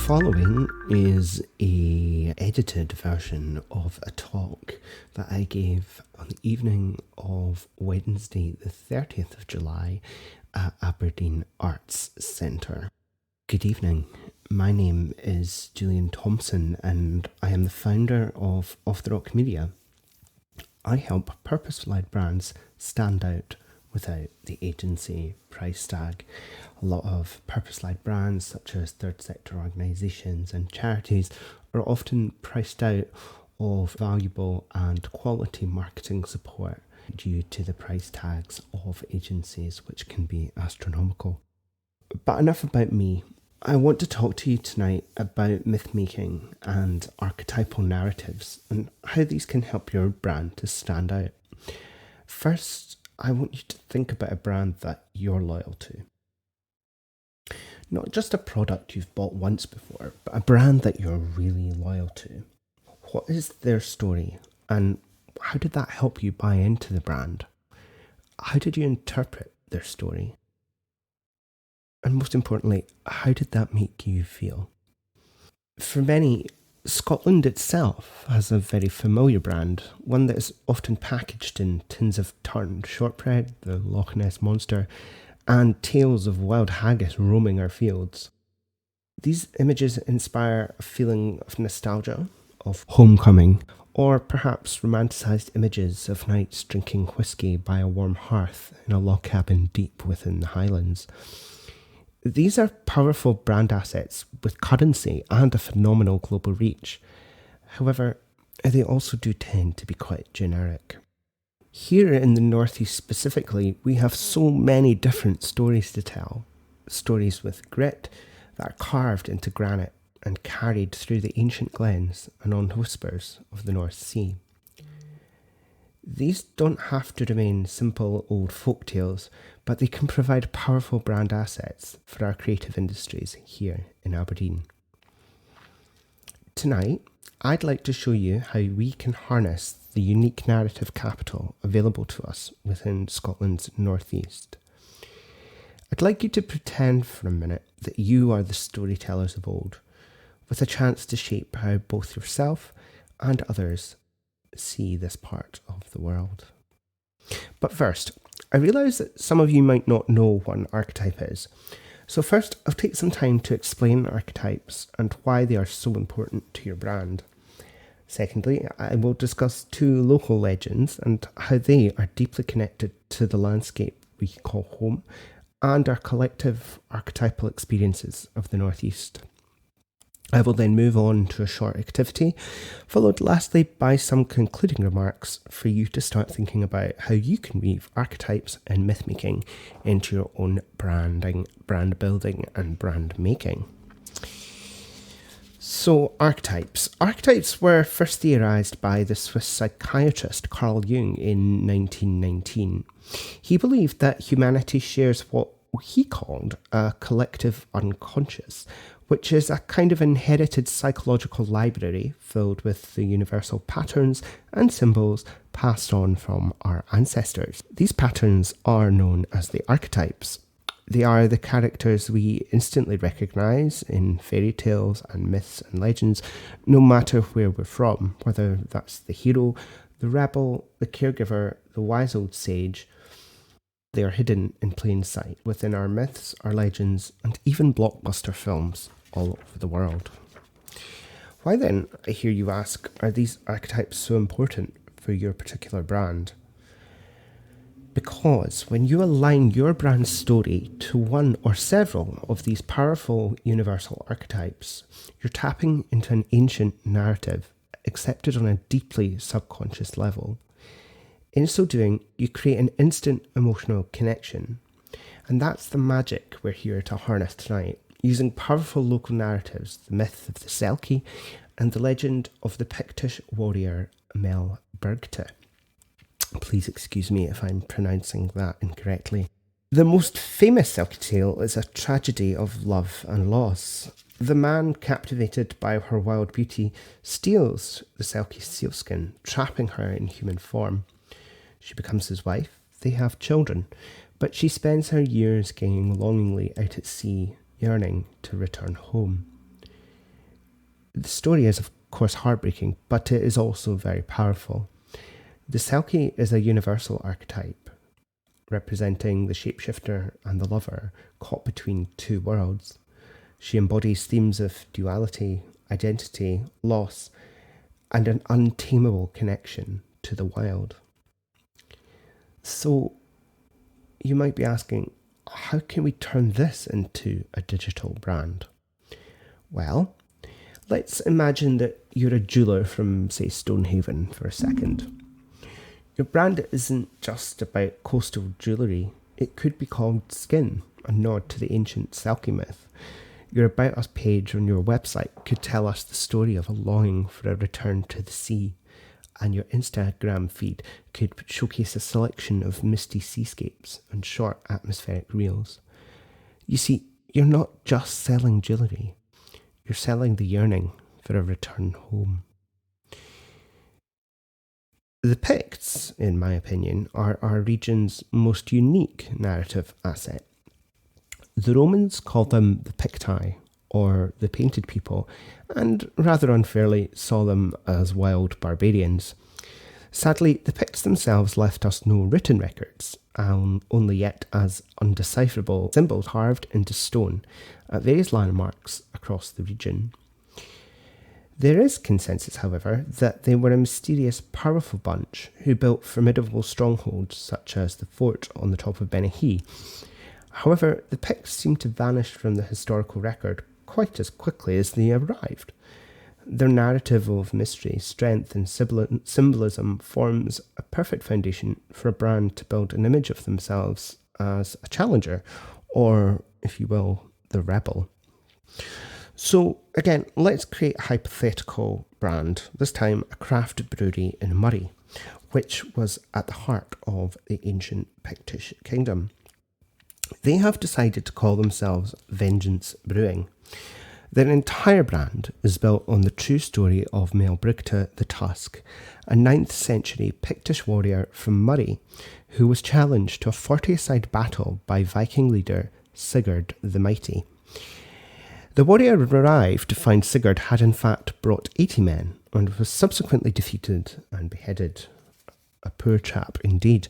following is a edited version of a talk that I gave on the evening of Wednesday the 30th of July at Aberdeen Arts Centre. Good evening. My name is Julian Thomson and I am the founder of Off the Rock Media. I help purpose-led brands stand out without the agency price tag. A lot of purpose-led brands such as third sector organisations and charities are often priced out of valuable and quality marketing support due to the price tags of agencies, which can be astronomical. But enough about me. I want to talk to you tonight about myth making and archetypal narratives and how these can help your brand to stand out. First, I want you to think about a brand that you're loyal to. Not just a product you've bought once before, but a brand that you're really loyal to. What is their story and how did that help you buy into the brand? How did you interpret their story? And most importantly, how did that make you feel? For many, Scotland itself has a very familiar brand, one that is often packaged in tins of turned shortbread, the Loch Ness Monster, and tales of wild haggis roaming our fields. These images inspire a feeling of nostalgia, of homecoming, or perhaps romanticised images of nights drinking whisky by a warm hearth in a log cabin deep within the Highlands. These are powerful brand assets with currency and a phenomenal global reach. However, they also do tend to be quite generic. Here in the Northeast specifically, we have so many different stories to tell. Stories with grit that are carved into granite and carried through the ancient glens and on whispers of the North Sea. These don't have to remain simple old folk tales, but they can provide powerful brand assets for our creative industries here in Aberdeen. Tonight, I'd like to show you how we can harness the unique narrative capital available to us within Scotland's northeast. I'd like you to pretend for a minute that you are the storytellers of old, with a chance to shape how both yourself and others see this part of the world. But first, I realise that some of you might not know what an archetype is. So first, I'll take some time to explain archetypes and why they are so important to your brand. Secondly, I will discuss two local legends and how they are deeply connected to the landscape we call home and our collective archetypal experiences of the Northeast. I will then move on to a short activity, followed lastly by some concluding remarks for you to start thinking about how you can weave archetypes and myth making into your own branding, brand building and brand making. So, archetypes. Archetypes were first theorised by the Swiss psychiatrist Carl Jung in 1919. He believed that humanity shares what he called a collective unconscious, which is a kind of inherited psychological library filled with the universal patterns and symbols passed on from our ancestors. These patterns are known as the archetypes. They are the characters we instantly recognise in fairy tales and myths and legends, no matter where we're from, whether that's the hero, the rebel, the caregiver, the wise old sage. They are hidden in plain sight within our myths, our legends, and even blockbuster films all over the world. Why then, I hear you ask, are these archetypes so important for your particular brand? Because when you align your brand story to one or several of these powerful universal archetypes, you're tapping into an ancient narrative accepted on a deeply subconscious level. In so doing, you create an instant emotional connection. And that's the magic we're here to harness tonight, using powerful local narratives, the myth of the Selkie and the legend of the Pictish warrior Mel Bergte. Please excuse me if I'm pronouncing that incorrectly. The most famous Selkie tale is a tragedy of love and loss. The man, captivated by her wild beauty, steals the Selkie's sealskin, trapping her in human form. She becomes his wife, they have children, but she spends her years gazing longingly out at sea, yearning to return home. The story is, of course, heartbreaking, but it is also very powerful. The Selkie is a universal archetype, representing the shapeshifter and the lover caught between two worlds. She embodies themes of duality, identity, loss, and an untamable connection to the wild. So, you might be asking, how can we turn this into a digital brand? Well, let's imagine that you're a jeweller from, say, Stonehaven for a second. Your brand isn't just about coastal jewellery. It could be called Skin, a nod to the ancient Selkie myth. Your About Us page on your website could tell us the story of a longing for a return to the sea, and your Instagram feed could showcase a selection of misty seascapes and short atmospheric reels. You see, you're not just selling jewellery, you're selling the yearning for a return home. The Picts, in my opinion, are our region's most unique narrative asset. The Romans called them the Picti, or the Painted People, and rather unfairly saw them as wild barbarians. Sadly, the Picts themselves left us no written records, only yet as undecipherable symbols carved into stone at various landmarks across the region. There is consensus, however, that they were a mysterious, powerful bunch who built formidable strongholds such as the fort on the top of Benihee. However, the Picts seem to vanish from the historical record quite as quickly as they arrived. Their narrative of mystery, strength and symbolism forms a perfect foundation for a brand to build an image of themselves as a challenger, or, if you will, the rebel. So, again, let's create a hypothetical brand, this time a craft brewery in Moray, which was at the heart of the ancient Pictish kingdom. They have decided to call themselves Vengeance Brewing. Their entire brand is built on the true story of Maelbrigte the Tusk, a 9th century Pictish warrior from Moray who was challenged to a 40-a-side battle by Viking leader Sigurd the Mighty. The warrior arrived to find Sigurd had in fact brought 80 men and was subsequently defeated and beheaded. A poor chap indeed.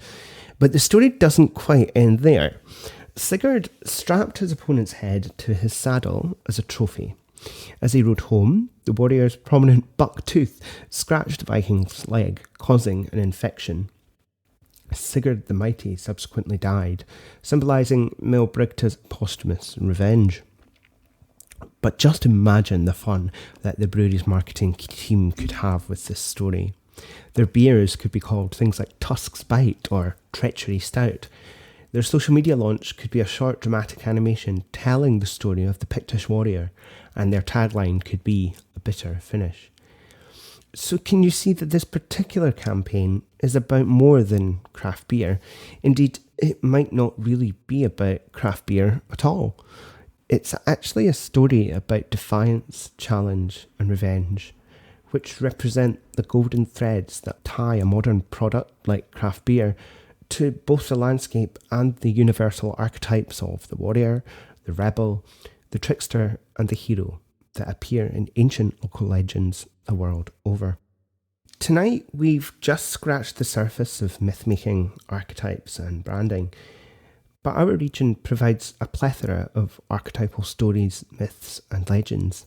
But the story doesn't quite end there. Sigurd strapped his opponent's head to his saddle as a trophy. As he rode home, the warrior's prominent buck tooth scratched the Viking's leg, causing an infection. Sigurd the Mighty subsequently died, symbolising Maelbrigte's posthumous revenge. But just imagine the fun that the brewery's marketing team could have with this story. Their beers could be called things like Tusk's Bite or Treachery Stout. Their social media launch could be a short dramatic animation telling the story of the Pictish warrior, and their tagline could be a bitter finish. So can you see that this particular campaign is about more than craft beer? Indeed, it might not really be about craft beer at all. It's actually a story about defiance, challenge and revenge, which represent the golden threads that tie a modern product like craft beer to both the landscape and the universal archetypes of the warrior, the rebel, the trickster and the hero that appear in ancient local legends the world over. Tonight we've just scratched the surface of myth-making, archetypes and branding, but our region provides a plethora of archetypal stories, myths and legends.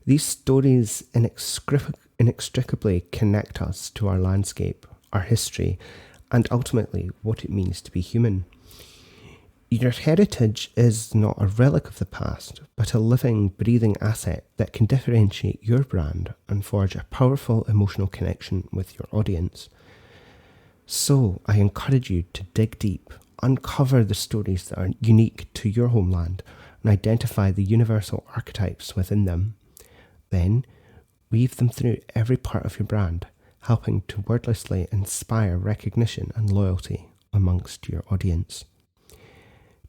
These stories inextricably connect us to our landscape, our history, and ultimately what it means to be human. Your heritage is not a relic of the past, but a living, breathing asset that can differentiate your brand and forge a powerful emotional connection with your audience. So I encourage you to dig deep, uncover the stories that are unique to your homeland, and identify the universal archetypes within them. Then weave them through every part of your brand, helping to wordlessly inspire recognition and loyalty amongst your audience.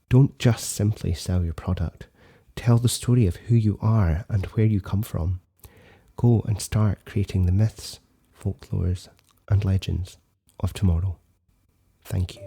Don't just simply sell your product. Tell the story of who you are and where you come from. Go and start creating the myths, folklores, and legends of tomorrow. Thank you.